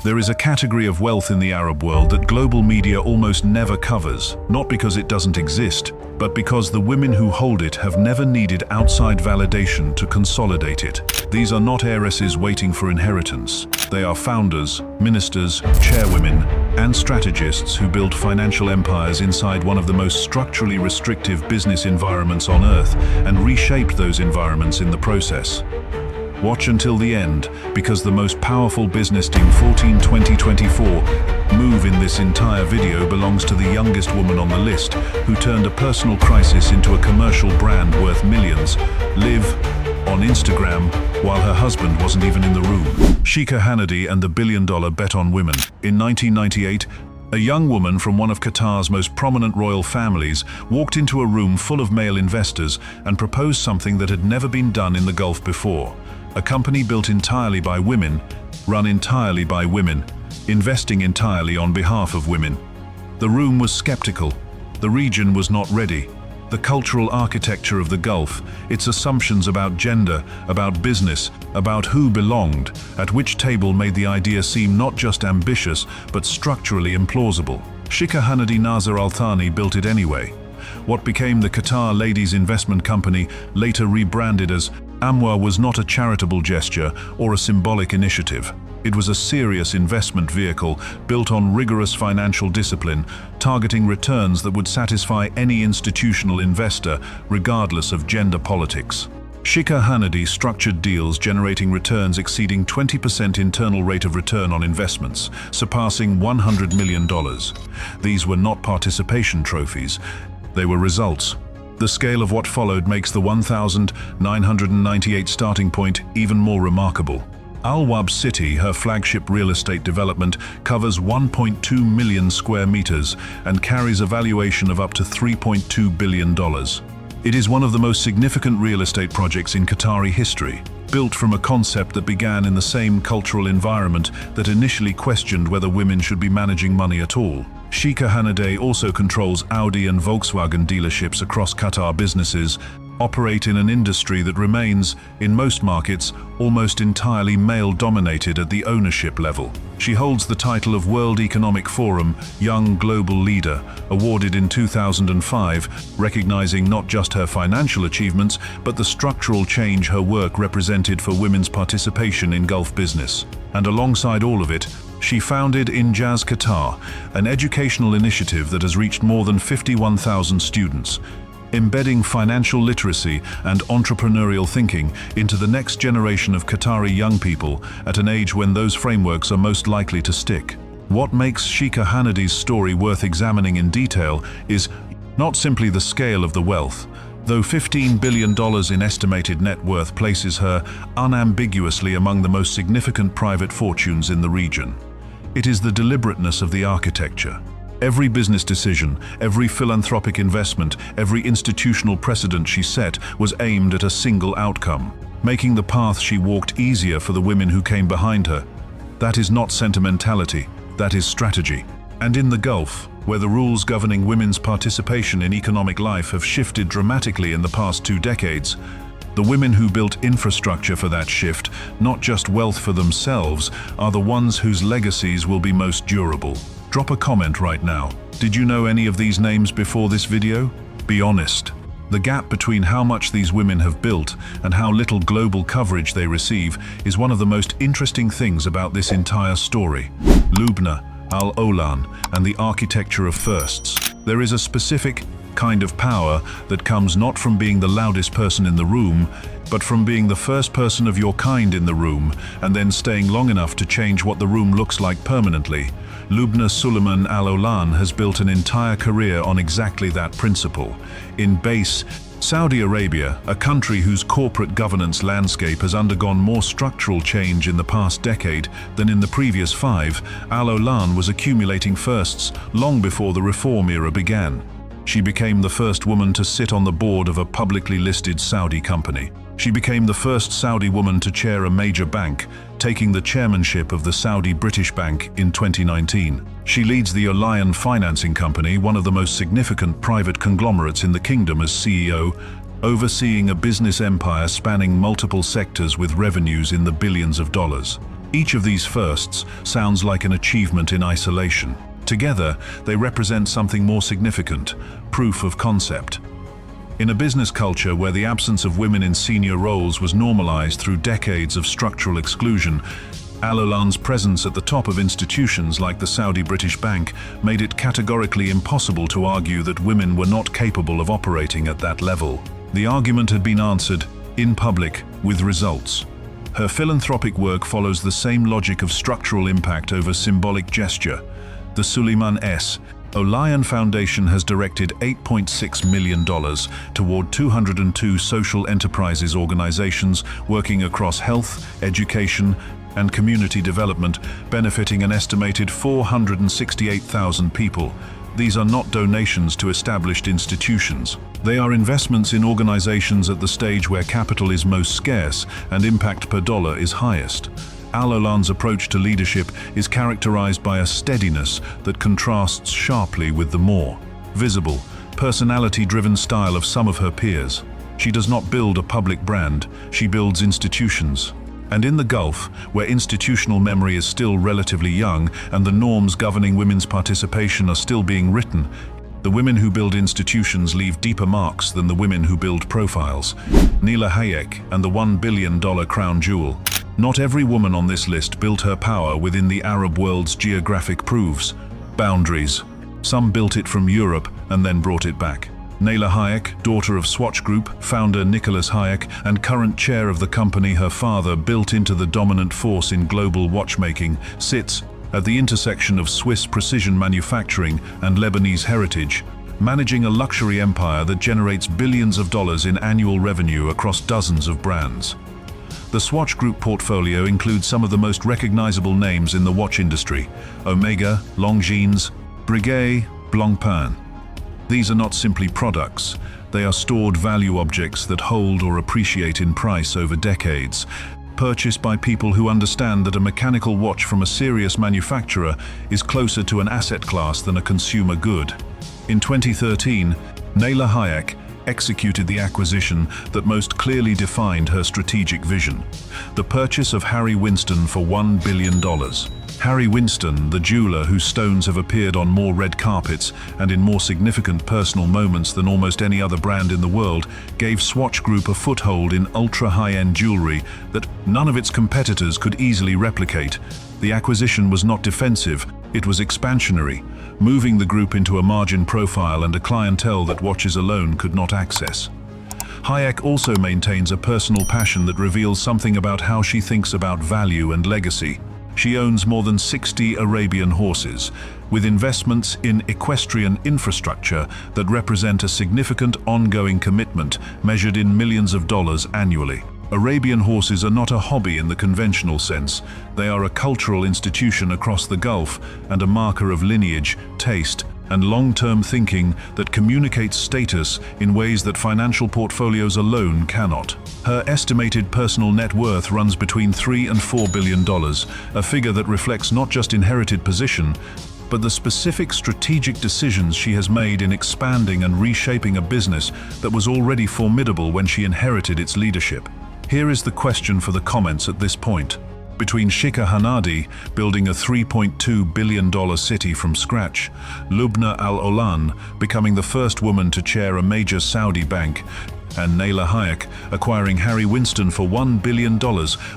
There is a category of wealth in the Arab world that global media almost never covers, not because it doesn't exist, but because the women who hold it have never needed outside validation to consolidate it. These are not heiresses waiting for inheritance. They are founders, ministers, chairwomen, and strategists who built financial empires inside one of the most structurally restrictive business environments on Earth and reshaped those environments in the process. Watch until the end, because the most powerful business team 2024 move in this entire video belongs to the youngest woman on the list, who turned a personal crisis into a commercial brand worth millions, live on Instagram while her husband wasn't even in the room. Sheikha Hannadi and the billion-dollar bet on women. In 1998, a young woman from one of Qatar's most prominent royal families walked into a room full of male investors and proposed something that had never been done in the Gulf before. A company built entirely by women, run entirely by women, investing entirely on behalf of women. The room was skeptical. The region was not ready. The cultural architecture of the Gulf, its assumptions about gender, about business, about who belonged, at which table made the idea seem not just ambitious, but structurally implausible. Sheikha Hannadi Nasser Al Thani built it anyway. What became the Qatar Ladies Investment Company, later rebranded as Amwa, was not a charitable gesture or a symbolic initiative. It was a serious investment vehicle built on rigorous financial discipline, targeting returns that would satisfy any institutional investor, regardless of gender politics. Sheikha Hannadi structured deals generating returns exceeding 20% internal rate of return on investments, surpassing $100 million. These were not participation trophies, they were results. The scale of what followed makes the 1,998 starting point even more remarkable. Al Wab City, her flagship real estate development, covers 1.2 million square meters and carries a valuation of up to $3.2 billion. It is one of the most significant real estate projects in Qatari history, built from a concept that began in the same cultural environment that initially questioned whether women should be managing money at all. Sheikha Hannadi also controls Audi and Volkswagen dealerships across Qatar. Businesses operate in an industry that remains, in most markets, almost entirely male-dominated at the ownership level. She holds the title of World Economic Forum Young Global Leader, awarded in 2005, recognizing not just her financial achievements, but the structural change her work represented for women's participation in Gulf business. And alongside all of it, she founded Injaz Qatar, an educational initiative that has reached more than 51,000 students, embedding financial literacy and entrepreneurial thinking into the next generation of Qatari young people at an age when those frameworks are most likely to stick. What makes Sheikha Hannadi's story worth examining in detail is not simply the scale of the wealth, though $15 billion in estimated net worth places her unambiguously among the most significant private fortunes in the region. It is the deliberateness of the architecture. Every business decision, every philanthropic investment, every institutional precedent she set was aimed at a single outcome, making the path she walked easier for the women who came behind her. That is not sentimentality, that is strategy. And in the Gulf, where the rules governing women's participation in economic life have shifted dramatically in the past 2 decades, the women who built infrastructure for that shift, not just wealth for themselves, are the ones whose legacies will be most durable. Drop a comment right now. Did you know any of these names before this video? Be honest. The gap between how much these women have built and how little global coverage they receive is one of the most interesting things about this entire story. Lubna, Al-Olan, and the architecture of firsts. There is a specific kind of power that comes not from being the loudest person in the room, but from being the first person of your kind in the room and then staying long enough to change what the room looks like permanently. Lubna Suleiman Al-Olan has built an entire career on exactly that principle. In base, Saudi Arabia, a country whose corporate governance landscape has undergone more structural change in the past decade than in the previous 5, Al-Olan was accumulating firsts long before the reform era began. She became the first woman to sit on the board of a publicly listed Saudi company. She became the first Saudi woman to chair a major bank, taking the chairmanship of the Saudi British Bank in 2019. She leads the Aliyan Financing Company, one of the most significant private conglomerates in the kingdom, as CEO, overseeing a business empire spanning multiple sectors with revenues in the billions of dollars. Each of these firsts sounds like an achievement in isolation. Together, they represent something more significant: proof of concept. In a business culture where the absence of women in senior roles was normalized through decades of structural exclusion, Al Olan's presence at the top of institutions like the Saudi British Bank made it categorically impossible to argue that women were not capable of operating at that level. The argument had been answered, in public, with results. Her philanthropic work follows the same logic of structural impact over symbolic gesture. The Suleiman S. Olayan Foundation has directed $8.6 million toward 202 social enterprises organizations working across health, education, and community development, benefiting an estimated 468,000 people. These are not donations to established institutions. They are investments in organizations at the stage where capital is most scarce and impact per dollar is highest. Al Olan's approach to leadership is characterized by a steadiness that contrasts sharply with the more visible, personality-driven style of some of her peers. She does not build a public brand, she builds institutions. And in the Gulf, where institutional memory is still relatively young and the norms governing women's participation are still being written, the women who build institutions leave deeper marks than the women who build profiles. Nilüfer Hayek and the $1 billion crown jewel. Not every woman on this list built her power within the Arab world's geographic boundaries. Some built it from Europe and then brought it back. Nilüfer Hayek, daughter of Swatch Group, founder Nicholas Hayek, and current chair of the company her father built into the dominant force in global watchmaking, sits at the intersection of Swiss precision manufacturing and Lebanese heritage, managing a luxury empire that generates billions of dollars in annual revenue across dozens of brands. The Swatch Group portfolio includes some of the most recognizable names in the watch industry: Omega, Longines, Breguet, Blancpain. These are not simply products, they are stored value objects that hold or appreciate in price over decades, purchased by people who understand that a mechanical watch from a serious manufacturer is closer to an asset class than a consumer good. In 2013, Nilüfer Hayek executed the acquisition that most clearly defined her strategic vision: the purchase of Harry Winston for $1 billion. Harry Winston, the jeweler whose stones have appeared on more red carpets and in more significant personal moments than almost any other brand in the world, gave Swatch Group a foothold in ultra-high-end jewelry that none of its competitors could easily replicate. The acquisition was not defensive, it was expansionary, moving the group into a margin profile and a clientele that watches alone could not access. Hayek also maintains a personal passion that reveals something about how she thinks about value and legacy. She owns more than 60 Arabian horses, with investments in equestrian infrastructure that represent a significant ongoing commitment measured in millions of dollars annually. Arabian horses are not a hobby in the conventional sense. They are a cultural institution across the Gulf and a marker of lineage, taste, and long-term thinking that communicates status in ways that financial portfolios alone cannot. Her estimated personal net worth runs between $3 and $4 billion, a figure that reflects not just inherited position, but the specific strategic decisions she has made in expanding and reshaping a business that was already formidable when she inherited its leadership. Here is the question for the comments at this point. Between Shikha Hanadi, building a $3.2 billion city from scratch, Lubna Al Olan, becoming the first woman to chair a major Saudi bank, and Nilüfer Hayek, acquiring Harry Winston for $1 billion,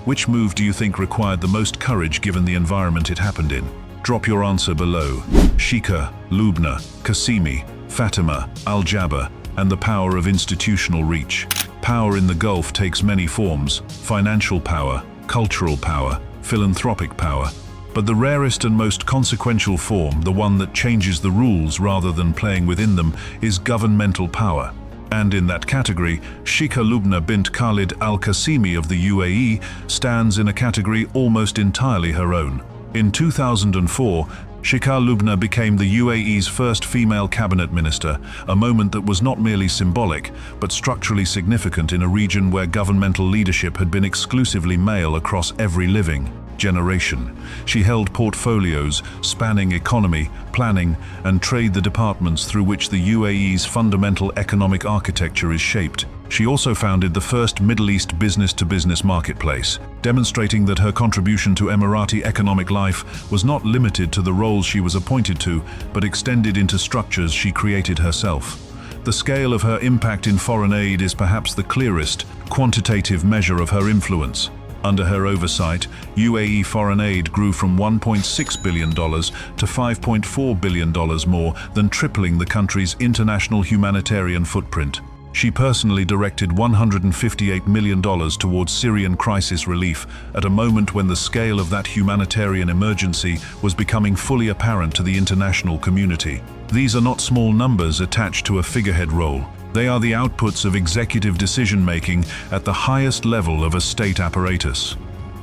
which move do you think required the most courage given the environment it happened in? Drop your answer below. Shikha, Lubna, Qasimi, Fatima, Al Jaber, and the power of institutional reach. Power in the Gulf takes many forms: financial power, cultural power, philanthropic power. But the rarest and most consequential form, the one that changes the rules rather than playing within them, is governmental power. And in that category, Shikha Lubna bint Khalid Al Qasimi of the UAE stands in a category almost entirely her own. In 2004, Shikha Lubna became the UAE's first female cabinet minister, a moment that was not merely symbolic, but structurally significant in a region where governmental leadership had been exclusively male across every living. generation. She held portfolios spanning economy, planning, and trade, the departments through which the UAE's fundamental economic architecture is shaped. She also founded the first Middle East business-to-business marketplace, demonstrating that her contribution to Emirati economic life was not limited to the roles she was appointed to, but extended into structures she created herself. The scale of her impact in foreign aid is perhaps the clearest quantitative measure of her influence. Under her oversight, UAE foreign aid grew from $1.6 billion to $5.4 billion, more than tripling the country's international humanitarian footprint. She personally directed $158 million towards Syrian crisis relief at a moment when the scale of that humanitarian emergency was becoming fully apparent to the international community. These are not small numbers attached to a figurehead role. They are the outputs of executive decision-making at the highest level of a state apparatus.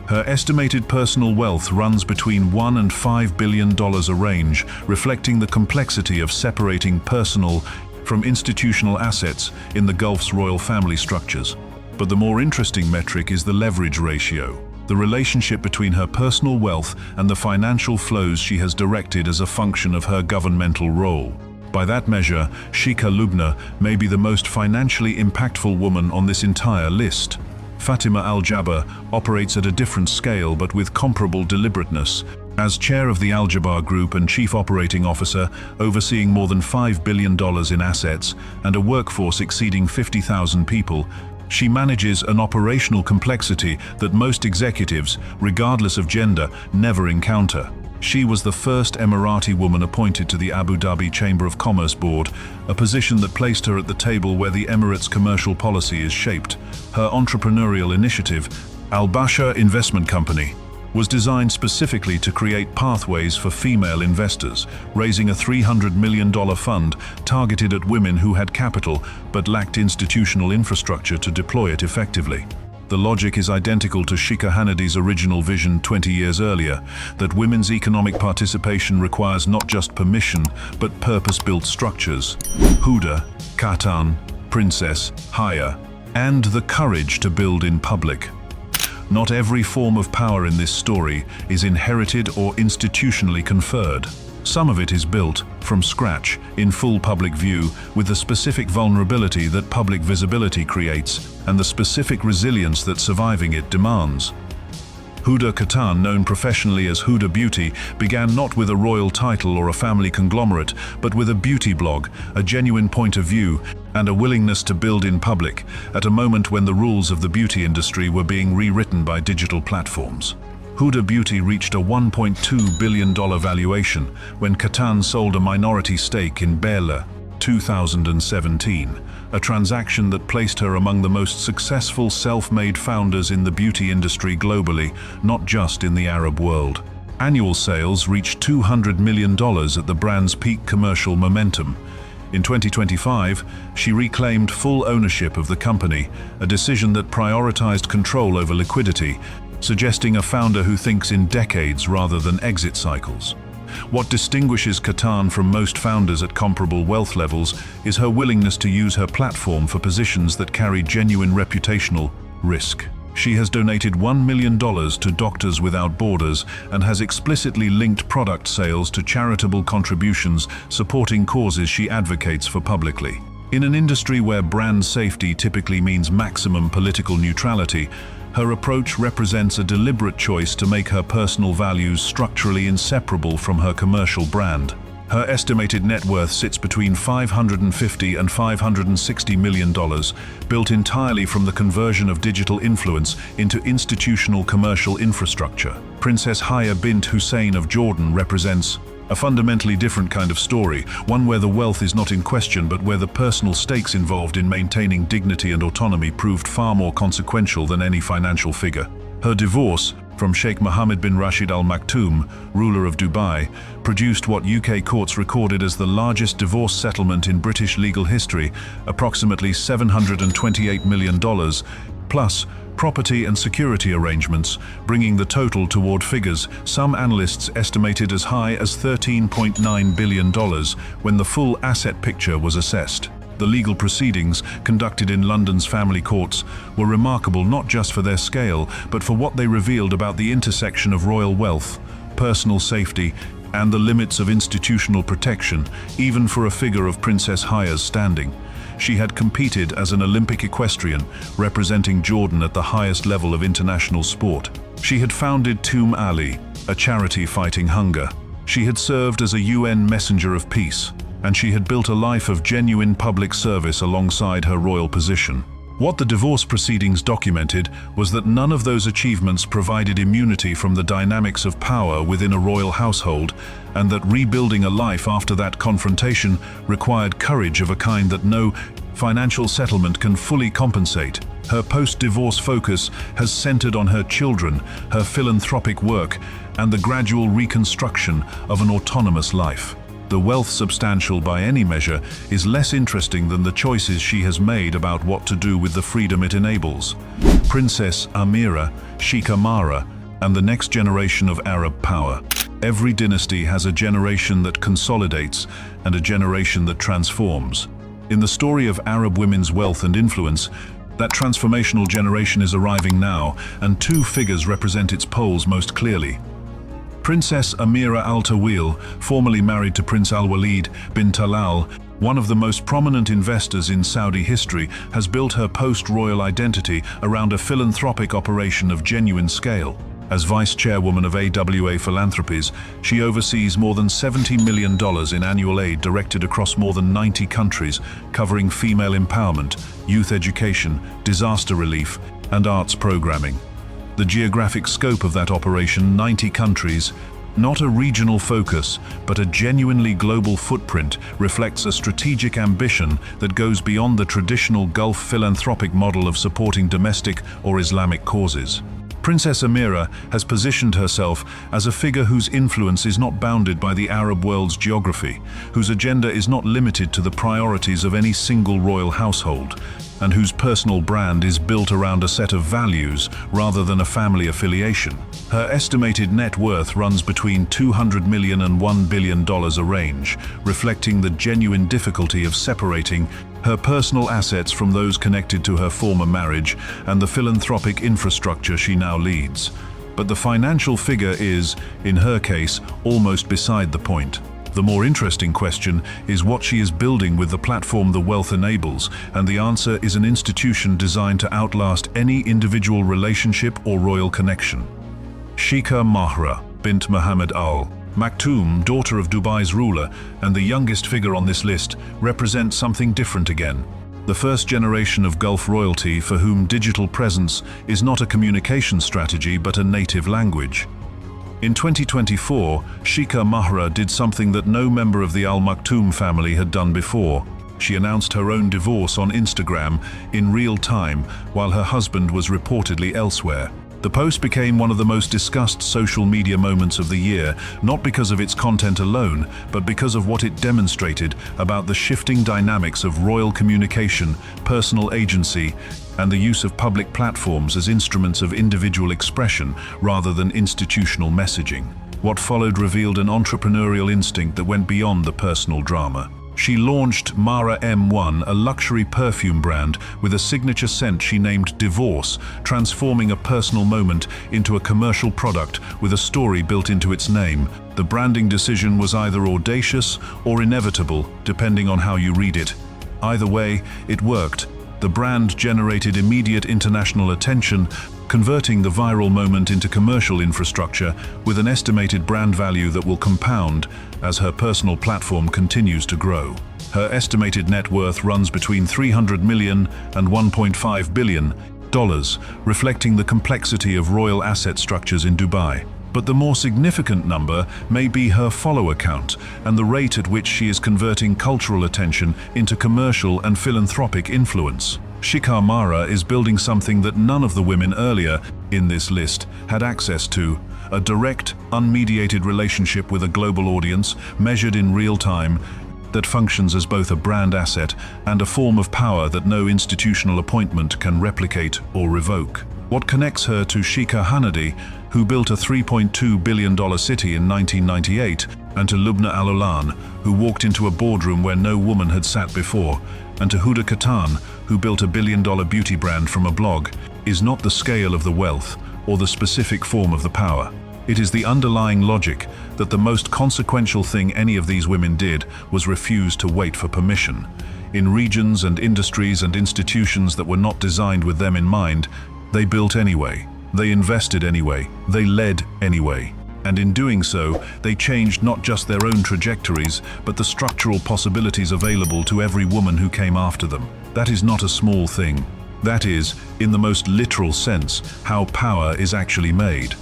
Her estimated personal wealth runs between $1 and $5 billion, a range reflecting the complexity of separating personal from institutional assets in the Gulf's royal family structures. But the more interesting metric is the leverage ratio, the relationship between her personal wealth and the financial flows she has directed as a function of her governmental role. By that measure, Sheikha Lubna may be the most financially impactful woman on this entire list. Fatima Al-Jaber operates at a different scale but with comparable deliberateness. As chair of the Al-Jaber Group and chief operating officer, overseeing more than $5 billion in assets and a workforce exceeding 50,000 people, she manages an operational complexity that most executives, regardless of gender, never encounter. She was the first Emirati woman appointed to the Abu Dhabi Chamber of Commerce Board, a position that placed her at the table where the Emirates' commercial policy is shaped. Her entrepreneurial initiative, Al Basha Investment Company, was designed specifically to create pathways for female investors, raising a $300 million fund targeted at women who had capital but lacked institutional infrastructure to deploy it effectively. The logic is identical to Sheikha Hanidi's original vision 20 years earlier, that women's economic participation requires not just permission, but purpose-built structures. Huda, Khatan, Princess, Haya, and the courage to build in public. Not every form of power in this story is inherited or institutionally conferred. Some of it is built from scratch, in full public view, with the specific vulnerability that public visibility creates and the specific resilience that surviving it demands. Huda Khatan, known professionally as Huda Beauty, began not with a royal title or a family conglomerate, but with a beauty blog, a genuine point of view, and a willingness to build in public, at a moment when the rules of the beauty industry were being rewritten by digital platforms. Huda Beauty reached a $1.2 billion valuation when Khatan sold a minority stake in Billionaire, 2017, a transaction that placed her among the most successful self-made founders in the beauty industry globally, not just in the Arab world. Annual sales reached $200 million at the brand's peak commercial momentum. In 2025, she reclaimed full ownership of the company, a decision that prioritized control over liquidity, suggesting a founder who thinks in decades rather than exit cycles. What distinguishes Khatan from most founders at comparable wealth levels is her willingness to use her platform for positions that carry genuine reputational risk. She has donated $1 million to Doctors Without Borders and has explicitly linked product sales to charitable contributions, supporting causes she advocates for publicly. In an industry where brand safety typically means maximum political neutrality, her approach represents a deliberate choice to make her personal values structurally inseparable from her commercial brand. Her estimated net worth sits between $550 and $560 million, built entirely from the conversion of digital influence into institutional commercial infrastructure. Princess Haya bint Hussein of Jordan represents a fundamentally different kind of story, one where the wealth is not in question but where the personal stakes involved in maintaining dignity and autonomy proved far more consequential than any financial figure. Her divorce from Sheikh Mohammed bin Rashid Al Maktoum, ruler of Dubai, produced what UK courts recorded as the largest divorce settlement in British legal history, approximately $728 million, plus property and security arrangements, bringing the total toward figures some analysts estimated as high as $13.9 billion when the full asset picture was assessed. The legal proceedings, conducted in London's family courts, were remarkable not just for their scale, but for what they revealed about the intersection of royal wealth, personal safety, and the limits of institutional protection, even for a figure of Princess Haya's standing. She had competed as an Olympic equestrian, representing Jordan at the highest level of international sport. She had founded Toom Ali, a charity fighting hunger. She had served as a UN messenger of peace, and she had built a life of genuine public service alongside her royal position. What the divorce proceedings documented was that none of those achievements provided immunity from the dynamics of power within a royal household, and that rebuilding a life after that confrontation required courage of a kind that no financial settlement can fully compensate. Her post-divorce focus has centered on her children, her philanthropic work, and the gradual reconstruction of an autonomous life. The wealth, substantial by any measure, is less interesting than the choices she has made about what to do with the freedom it enables. Princess Amira, Sheikha Mahra, and the next generation of Arab power. Every dynasty has a generation that consolidates and a generation that transforms. In the story of Arab women's wealth and influence, that transformational generation is arriving now, and two figures represent its poles most clearly. Princess Amira Al Tawil, formerly married to Prince Al-Walid bin Talal, one of the most prominent investors in Saudi history, has built her post-royal identity around a philanthropic operation of genuine scale. As vice chairwoman of AWA Philanthropies, she oversees more than $70 million in annual aid directed across more than 90 countries, covering female empowerment, youth education, disaster relief, and arts programming. The geographic scope of that operation, 90 countries, not a regional focus, but a genuinely global footprint, reflects a strategic ambition that goes beyond the traditional Gulf philanthropic model of supporting domestic or Islamic causes. Princess Amira has positioned herself as a figure whose influence is not bounded by the Arab world's geography, whose agenda is not limited to the priorities of any single royal household, and whose personal brand is built around a set of values rather than a family affiliation. Her estimated net worth runs between $200 million and $1 billion a range, reflecting the genuine difficulty of separating her personal assets from those connected to her former marriage and the philanthropic infrastructure she now leads. But the financial figure is, in her case, almost beside the point. The more interesting question is what she is building with the platform the wealth enables, and the answer is an institution designed to outlast any individual relationship or royal connection. Sheikha Mahra bint Mohammed Al Maktoum, daughter of Dubai's ruler and the youngest figure on this list, represents something different again. The first generation of Gulf royalty for whom digital presence is not a communication strategy but a native language. In 2024, Sheikha Mahra did something that no member of the Al Maktoum family had done before. She announced her own divorce on Instagram in real time while her husband was reportedly elsewhere. The post became one of the most discussed social media moments of the year, not because of its content alone, but because of what it demonstrated about the shifting dynamics of royal communication, personal agency, and the use of public platforms as instruments of individual expression rather than institutional messaging. What followed revealed an entrepreneurial instinct that went beyond the personal drama. She launched Mara M1, a luxury perfume brand with a signature scent she named Divorce, transforming a personal moment into a commercial product with a story built into its name. The branding decision was either audacious or inevitable, depending on how you read it. Either way, it worked. The brand generated immediate international attention, converting the viral moment into commercial infrastructure with an estimated brand value that will compound as her personal platform continues to grow. Her estimated net worth runs between $300 million and $1.5 billion, reflecting the complexity of royal asset structures in Dubai. But the more significant number may be her follower count and the rate at which she is converting cultural attention into commercial and philanthropic influence. Sheikha Mahra is building something that none of the women earlier in this list had access to: a direct, unmediated relationship with a global audience, measured in real time, that functions as both a brand asset and a form of power that no institutional appointment can replicate or revoke. What connects her to Sheikha Hanadi who built a $3.2 billion city in 1998, and to Lubna Al-Olan, who walked into a boardroom where no woman had sat before, and to Huda Kattan, who built a billion-dollar beauty brand from a blog, is not the scale of the wealth or the specific form of the power. It is the underlying logic that the most consequential thing any of these women did was refuse to wait for permission. In regions and industries and institutions that were not designed with them in mind, they built anyway. They invested anyway. They led anyway. And in doing so, they changed not just their own trajectories, but the structural possibilities available to every woman who came after them. That is not a small thing. That is, in the most literal sense, how power is actually made.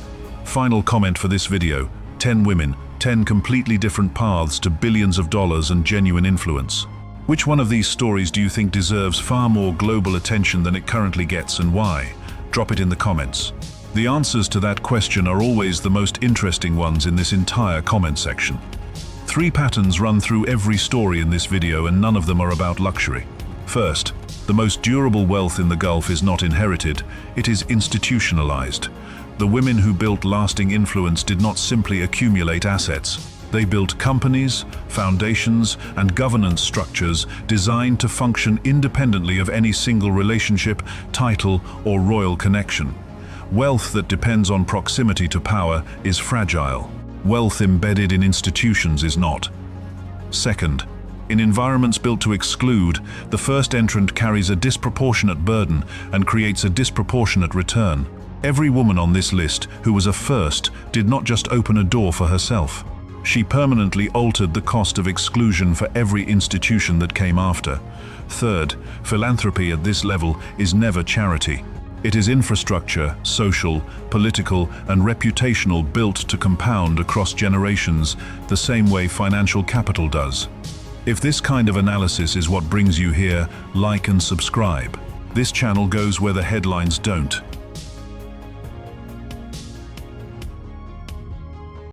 Final comment for this video: 10 women, 10 completely different paths to billions of dollars and genuine influence. Which one of these stories do you think deserves far more global attention than it currently gets, and why? Drop it in the comments. The answers to that question are always the most interesting ones in this entire comment section. 3 patterns run through every story in this video, and none of them are about luxury. First, the most durable wealth in the Gulf is not inherited, it is institutionalized. The women who built lasting influence did not simply accumulate assets. They built companies, foundations, and governance structures designed to function independently of any single relationship, title, or royal connection. Wealth that depends on proximity to power is fragile. Wealth embedded in institutions is not. Second, in environments built to exclude, the first entrant carries a disproportionate burden and creates a disproportionate return. Every woman on this list who was a first did not just open a door for herself. She permanently altered the cost of exclusion for every institution that came after. Third, philanthropy at this level is never charity. It is infrastructure, social, political, and reputational, built to compound across generations, the same way financial capital does. If this kind of analysis is what brings you here, like and subscribe. This channel goes where the headlines don't.